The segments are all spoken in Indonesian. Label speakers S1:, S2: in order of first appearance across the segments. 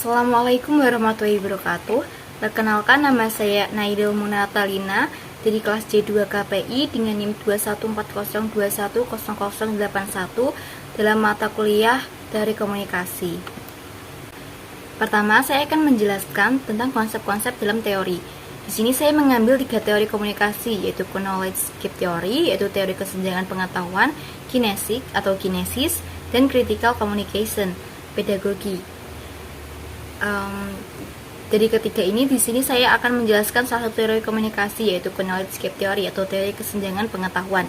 S1: Assalamualaikum warahmatullahi wabarakatuh. Perkenalkan, nama saya Naidil Munatalina dari kelas C2 KPI dengan NIM 21402100081 dalam mata kuliah Teori Komunikasi. Pertama, saya akan menjelaskan tentang konsep-konsep dalam teori. Di sini saya mengambil 3 teori komunikasi, yaitu knowledge gap theory, yaitu teori kesenjangan pengetahuan, kinesik atau kinesis, dan critical communication, pedagogi. Dari ketiga ini, di sini saya akan menjelaskan salah satu teori komunikasi, yaitu knowledge gap theory atau teori kesenjangan pengetahuan.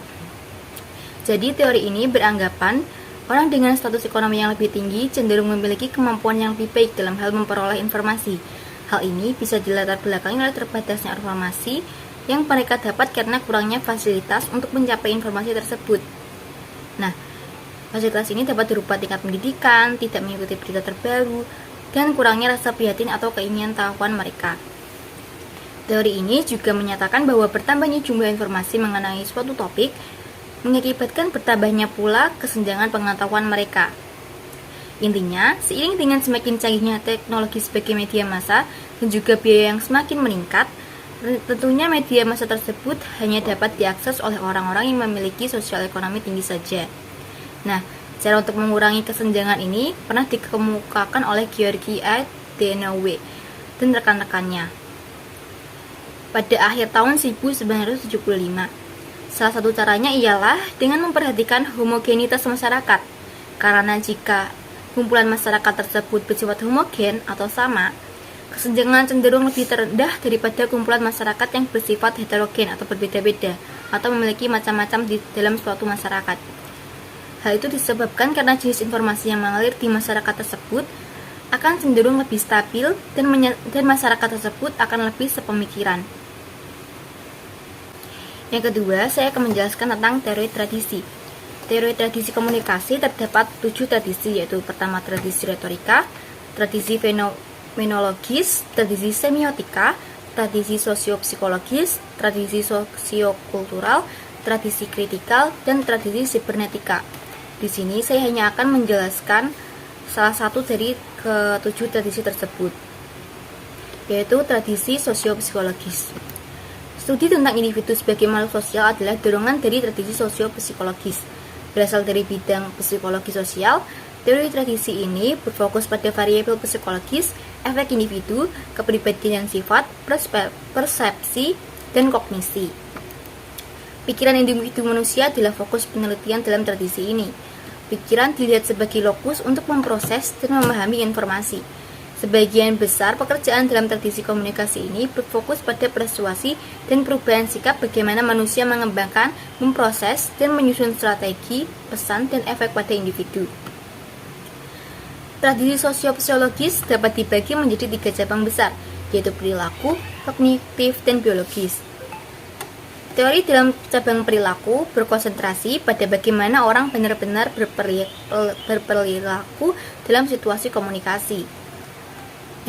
S1: Jadi teori ini beranggapan orang dengan status ekonomi yang lebih tinggi cenderung memiliki kemampuan yang lebih baik dalam hal memperoleh informasi. Hal ini bisa dilatar belakangi oleh terbatasnya informasi yang mereka dapat karena kurangnya fasilitas untuk mencapai informasi tersebut. Nah, fasilitas ini dapat berupa tingkat pendidikan, tidak mengikuti berita terbaru, dan kurangnya rasa prihatin atau keinginan tahuan mereka. Teori ini juga menyatakan bahwa bertambahnya jumlah informasi mengenai suatu topik mengakibatkan bertambahnya pula kesenjangan pengetahuan mereka. Intinya, seiring dengan semakin canggihnya teknologi sebagai media massa dan juga biaya yang semakin meningkat, tentunya media massa tersebut hanya dapat diakses oleh orang-orang yang memiliki sosial ekonomi tinggi saja. Nah, cara untuk mengurangi kesenjangan ini pernah dikemukakan oleh Georgi A. Deneuve dan rekan-rekannya pada akhir tahun 1975. Salah satu caranya ialah dengan memperhatikan homogenitas masyarakat, karena jika kumpulan masyarakat tersebut bersifat homogen atau sama, kesenjangan cenderung lebih rendah daripada kumpulan masyarakat yang bersifat heterogen atau berbeda-beda atau memiliki macam-macam di dalam suatu masyarakat. Hal itu disebabkan karena jenis informasi yang mengalir di masyarakat tersebut akan cenderung lebih stabil dan masyarakat tersebut akan lebih sepemikiran. Yang kedua, saya akan menjelaskan tentang teori tradisi. Teori tradisi komunikasi terdapat 7 tradisi, yaitu pertama tradisi retorika, tradisi fenomenologis, tradisi semiotika, tradisi sosiopsikologis, tradisi sosiokultural, tradisi kritikal, dan tradisi sibernetika. Di sini saya hanya akan menjelaskan salah satu dari ke-7 tradisi tersebut, yaitu tradisi sosiopsikologis. Studi tentang individu sebagai makhluk sosial adalah dorongan dari tradisi sosiopsikologis. Berasal dari bidang psikologi sosial, teori tradisi ini berfokus pada variabel psikologis, efek individu, kepribadian sifat, persepsi, dan kognisi. Pikiran individu manusia adalah fokus penelitian dalam tradisi ini. Pikiran dilihat sebagai lokus untuk memproses dan memahami informasi. Sebagian besar pekerjaan dalam tradisi komunikasi ini berfokus pada persuasi dan perubahan sikap bagaimana manusia mengembangkan, memproses, dan menyusun strategi, pesan, dan efek pada individu. Tradisi sosiopsikologis dapat dibagi menjadi 3 cabang besar, yaitu perilaku, kognitif, dan biologis. Teori dalam cabang perilaku berkonsentrasi pada bagaimana orang benar-benar berperilaku dalam situasi komunikasi.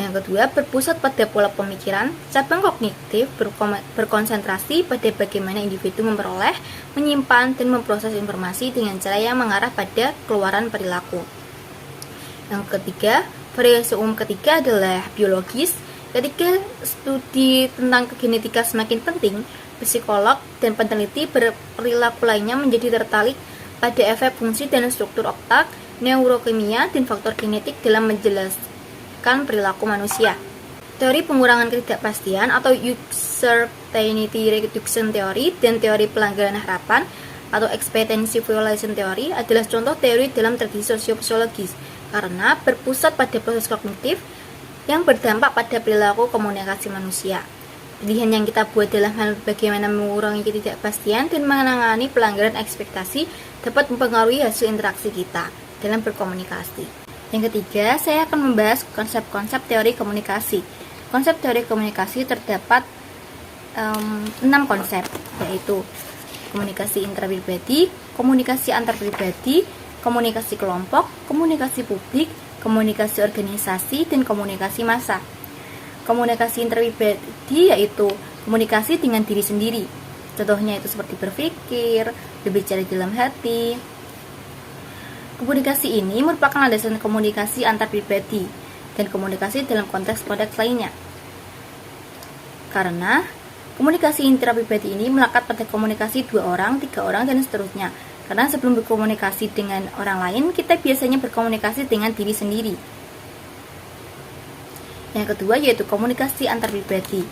S1: Yang kedua, berpusat pada pola pemikiran. Cabang kognitif berkonsentrasi pada bagaimana individu memperoleh, menyimpan, dan memproses informasi dengan cara yang mengarah pada keluaran perilaku. Yang ketiga, variasi umum ketiga adalah biologis. Ketika studi tentang genetika semakin penting, psikolog dan peneliti berperilaku lainnya menjadi tertarik pada efek fungsi dan struktur otak, neurokimia, dan faktor genetik dalam menjelaskan perilaku manusia. Teori pengurangan ketidakpastian atau uncertainty reduction theory dan teori pelanggaran harapan atau expectancy violation theory adalah contoh teori dalam tradisi sosiopsikologis karena berpusat pada proses kognitif yang berdampak pada perilaku komunikasi manusia. Pilihan yang kita buat dalam hal bagaimana mengurangi ketidakpastian dan menangani pelanggaran ekspektasi dapat mempengaruhi hasil interaksi kita dalam berkomunikasi. Yang ketiga, saya akan membahas konsep-konsep teori komunikasi. Konsep teori komunikasi terdapat 6 konsep, yaitu komunikasi intrapribadi, komunikasi antarpribadi, komunikasi kelompok, komunikasi publik, komunikasi organisasi, dan komunikasi massa. Komunikasi intrapribadi yaitu komunikasi dengan diri sendiri. Contohnya itu seperti berpikir, berbicara dalam hati. Komunikasi ini merupakan landasan komunikasi antar pribadi. dan komunikasi dalam konteks lainnya. Karena komunikasi intrapribadi ini melekat pada komunikasi 2 orang, 3 orang, dan seterusnya. Karena sebelum berkomunikasi dengan orang lain, kita biasanya berkomunikasi dengan diri sendiri. Yang kedua yaitu komunikasi antarpribadi.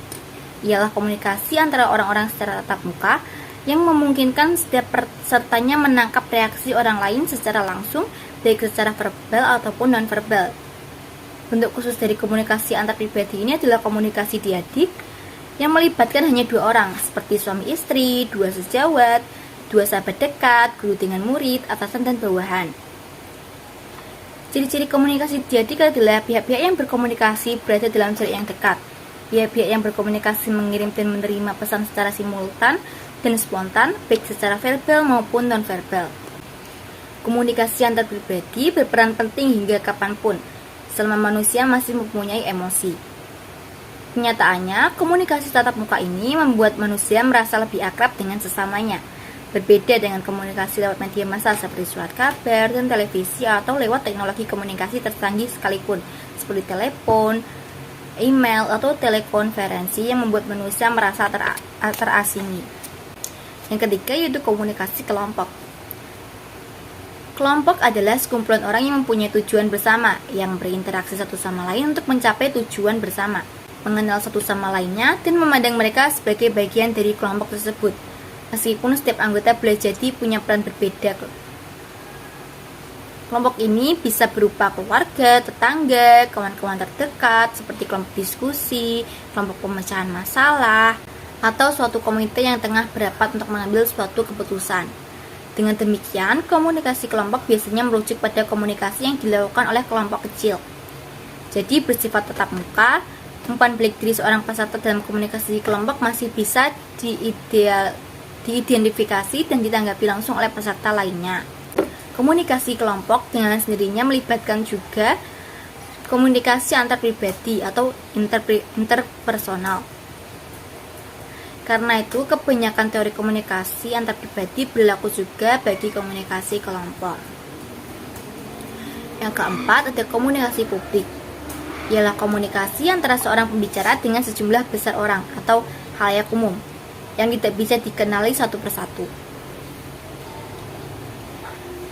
S1: Ialah komunikasi antara orang-orang secara tatap muka yang memungkinkan setiap pesertanya menangkap reaksi orang lain secara langsung, baik secara verbal ataupun non-verbal. Bentuk khusus dari komunikasi antarpribadi ini adalah komunikasi diadik yang melibatkan hanya 2 orang, seperti suami istri, 2 sejawat, 2 sahabat dekat, guru dengan murid, atasan dan bawahan. Ciri-ciri komunikasi diadik adalah pihak-pihak yang berkomunikasi berada dalam jarak yang dekat. Pihak-pihak yang berkomunikasi mengirim dan menerima pesan secara simultan dan spontan, baik secara verbal maupun non-verbal. Komunikasi antar pribadi berperan penting hingga kapanpun, selama manusia masih mempunyai emosi. Kenyataannya, komunikasi tatap muka ini membuat manusia merasa lebih akrab dengan sesamanya. Berbeda dengan komunikasi lewat media massa seperti surat kabar dan televisi atau lewat teknologi komunikasi tercanggih sekalipun, seperti telepon, email, atau telekonferensi yang membuat manusia merasa terasingi. Yang ketiga yaitu komunikasi kelompok. Kelompok adalah sekumpulan orang yang mempunyai tujuan bersama, yang berinteraksi satu sama lain untuk mencapai tujuan bersama, mengenal satu sama lainnya, dan memandang mereka sebagai bagian dari kelompok tersebut. Meskipun setiap anggota boleh jadi punya peran berbeda. Kelompok ini bisa berupa keluarga, tetangga, kawan-kawan terdekat, seperti kelompok diskusi, kelompok pemecahan masalah, atau suatu komite yang tengah berapat untuk mengambil suatu keputusan. Dengan demikian, komunikasi kelompok biasanya merujuk pada komunikasi yang dilakukan oleh kelompok kecil. Jadi bersifat tatap muka, umpan balik diri seorang peserta dalam komunikasi kelompok masih bisa diidentifikasi dan ditanggapi langsung oleh peserta lainnya. Komunikasi kelompok dengan sendirinya melibatkan juga komunikasi antar pribadi atau interpersonal. Karena itu, kebanyakan teori komunikasi antar pribadi berlaku juga bagi komunikasi kelompok. Yang keempat, ada komunikasi publik. Ialah komunikasi antara seorang pembicara dengan sejumlah besar orang atau khalayak umum yang tidak bisa dikenali satu persatu.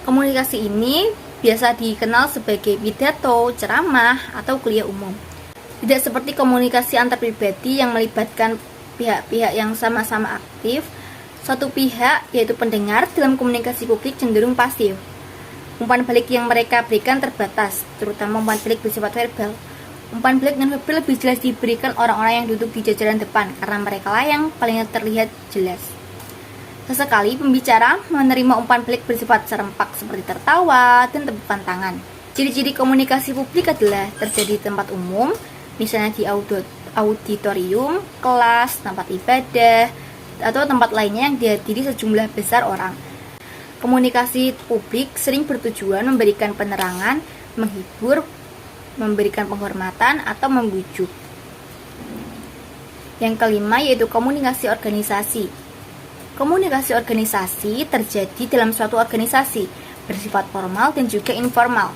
S1: Komunikasi ini biasa dikenal sebagai pidato, ceramah, atau kuliah umum. Tidak seperti komunikasi antar pribadi yang melibatkan pihak-pihak yang sama-sama aktif. Suatu pihak, yaitu pendengar, dalam komunikasi publik cenderung pasif. Umpan balik yang mereka berikan terbatas, terutama umpan balik bersifat verbal. Umpan balik non verbal lebih jelas diberikan orang-orang yang duduk di jajaran depan, karena mereka lah yang paling terlihat jelas. Sesekali pembicara menerima umpan balik bersifat serempak seperti tertawa dan tepukan tangan. Ciri-ciri komunikasi publik adalah terjadi di tempat umum, misalnya di auditorium, kelas, tempat ibadah, atau tempat lainnya yang dihadiri sejumlah besar orang. Komunikasi publik sering bertujuan memberikan penerangan, menghibur, memberikan penghormatan, atau membujuk. Yang kelima yaitu komunikasi organisasi. Komunikasi organisasi terjadi dalam suatu organisasi, bersifat formal dan juga informal,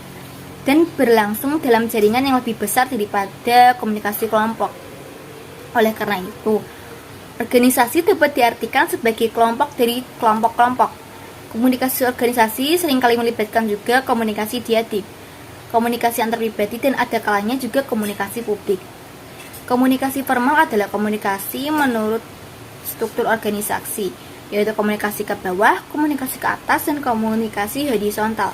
S1: dan berlangsung dalam jaringan yang lebih besar daripada komunikasi kelompok. Oleh karena itu, organisasi dapat diartikan sebagai kelompok dari kelompok-kelompok. Komunikasi organisasi seringkali melibatkan juga komunikasi diadik, komunikasi antar pribadi, dan ada kalanya juga komunikasi publik. Komunikasi formal adalah komunikasi menurut struktur organisasi, yaitu komunikasi ke bawah, komunikasi ke atas, dan komunikasi horizontal.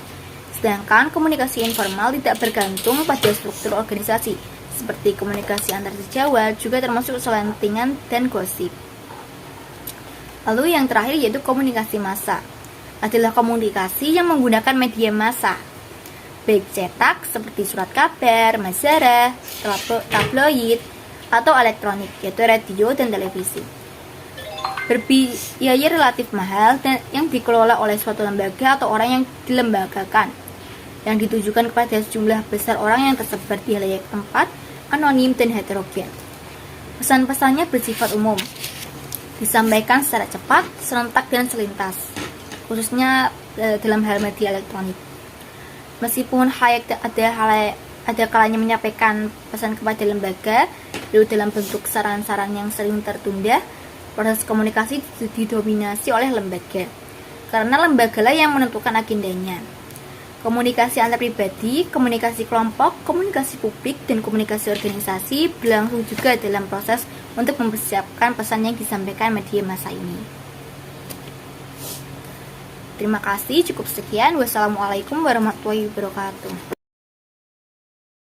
S1: Sedangkan komunikasi informal tidak bergantung pada struktur organisasi, seperti komunikasi antar sejawat, juga termasuk selentingan dan gosip. Lalu yang terakhir yaitu komunikasi massa. Adalah komunikasi yang menggunakan media massa, baik cetak seperti surat kabar, majalah, tabloid, atau elektronik, yaitu radio dan televisi. Berbiaya relatif mahal dan yang dikelola oleh suatu lembaga atau orang yang dilembagakan, yang ditujukan kepada sejumlah besar orang yang tersebar di halayak tempat, anonim dan heterogen. Pesan-pesannya bersifat umum, disampaikan secara cepat, serentak, dan selintas, khususnya dalam hal media elektronik. Meskipun ada ada kalanya menyampaikan pesan kepada lembaga, lalu dalam bentuk saran-saran yang sering tertunda. Proses komunikasi didominasi oleh lembaga, karena lembaga lah yang menentukan agendanya. Komunikasi antar pribadi, komunikasi kelompok, komunikasi publik, dan komunikasi organisasi berlangsung juga dalam proses untuk mempersiapkan pesan yang disampaikan media massa ini. Terima kasih, cukup sekian. Wassalamualaikum warahmatullahi wabarakatuh.